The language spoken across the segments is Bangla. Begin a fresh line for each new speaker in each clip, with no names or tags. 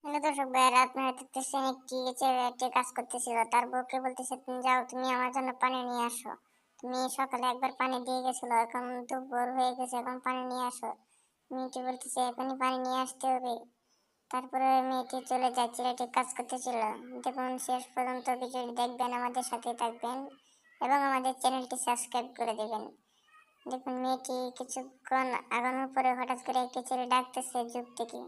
হ্যালো দর্শক ভাইয়েরা, আপনারা দেখতেছেন একটি ছেলে একটি কাজ করতেছিল। তার বউকে বলতেছে, তুমি যাও, তুমি আমার জন্য পানি নিয়ে আসো। তুমি সকালে একবার পানি দিয়ে গেছিলো, এখন দুপুর হয়ে গেছে, এখন পানি নিয়ে আসো। মেয়েটি বলতেছে এখনই পানি নিয়ে আসতে হবে। তারপরে মেয়েটি চলে যায়, ছেলেটি কাজ করতেছিল। দেখুন, শেষ পর্যন্ত ভিডিওটি দেখবেন, আমাদের সাথে থাকবেন এবং আমাদের চ্যানেলটি সাবস্ক্রাইব করে দেবেন। দেখুন, মেয়েটি কিছুক্ষণ আগানোর পরে হঠাৎ করে একটি ছেলে ডাকতেছে যুগ থেকে,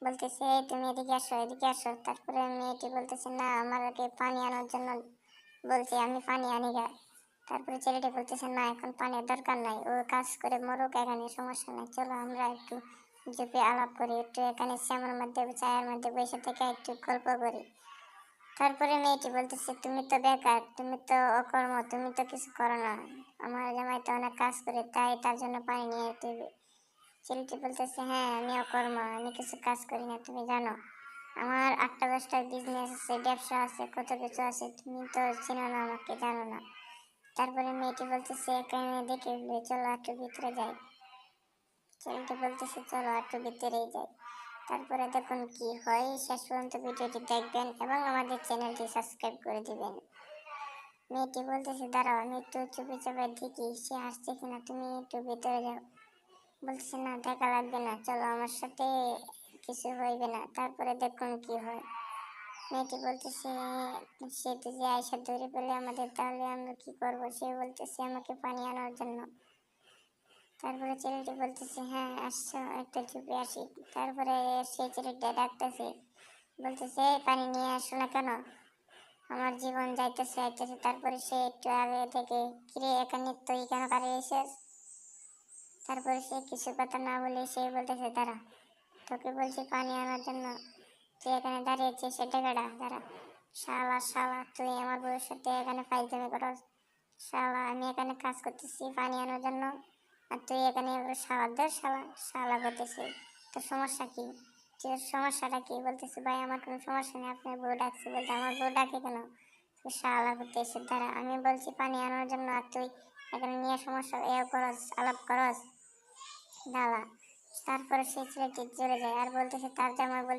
বলতেছে "এই তুমি এদিকে আসো, এদিকে আসো।" তারপরে মেয়েটি বলতেছে, না, আমাকে পানি আনার জন্য বলছে, আমি পানি আনি গা। তারপরে ছেলেটি বলতেছে, না, এখন পানির দরকার নাই, ও কাজ করে মরুক, এখানে সমস্যা নাই, চলো আমরা একটু জুপে আলাপ করি, একটু এখানে শ্যামার মধ্যে ছায়ার মধ্যে বসে থেকে একটু গল্প করি। তারপরে মেয়েটি বলতেছে, তুমি তো বেকার, তুমি তো অকর্ম, তুমি তো কিছু করো না, আমার জামাই তো অনেক কাজ করে, তাই তার জন্য পানি নিয়ে দিবে। ছেলেটি বলতেছে, হ্যাঁ, আমি অকর্ম, আমি কিছু কাজ করি না, তুমি জানো আমার 8টা 10টা বিজনেস আছে, ব্যবসা আছে, কত কিছু আছে, তুমি তো চিনো না, আমাকে জানো না। তারপরে মেয়েটি বলতেছে, এখানে দেখে চলো একটু ভিতরে যাই। ছেলেটি বলতেছে, চলো একটু ভিতরেই যাই। তারপরে দেখুন কি হয়, শেষ পর্যন্ত ভিডিওটি দেখবেন এবং আমাদের চ্যানেলটি সাবস্ক্রাইব করে দিবেন। মেয়েটি বলতেছে, দাঁড়াও, আমি একটু চুপি চাপে দেখি সে আসছে কিনা, তুমি একটু ভিতরে যাও। বলতেছে, না, দেখা লাগবে না, চলো, আমার সাথে কিছু হইবে না। তারপরে দেখুন কি হয়। মেয়েটি বলতেছে, সে তো যে আয়সা ধরে পেলে আমাদের, তাহলে আমরা কি করবো? সে বলতেছে আমাকে পানি আনার জন্য। তারপরে ছেলেটি বলতেছে, হ্যাঁ, আসছো, একটা চুপে আসি। তারপরে সেই ছেলেটা ডাকতেছে, বলতেছে, "এই, পানি নিয়ে আসো না কেন? আমার জীবন যাইতেছে যাইতেছে।" তারপরে সে একটু আগে থেকে, কিরে, এখানে তুই কেন দাঁড়িয়ে এসেছিস? তারপরে সে কিছু কথা না বলে সে বলতেছে, দাঁড়া, তোকে বলছি পানি আনার জন্য, তুই এখানে দাঁড়িয়েছিস, সেটা বেড়া, দাঁড়া। শালা শালা, তুই আমার বউয়ের সাথে এখানে ফাইজলামি করস? শালা, আমি এখানে কাজ করতেছি পানি আনার জন্য, আর তুই এখানে শালাদের শালা শালা করতেছিস। তোর সমস্যা কি? তোর সমস্যাটা কি? বলতেছে, ভাই, আমার কোনো সমস্যা নেই, আপনার বউ ডাকছে। বলতে, আমার বউ ডাকে কেন? তুই শালা করতে এসে, দাঁড়া, আমি বলছি পানি আনার জন্য, আর তুই এখানে নিয়ে সমস্যা এ করস, আলাপ করস, দাঁড়া। তারপরে সেই ছেলেটি চলে যায় আর বলতেছে, তার জামাই বলতে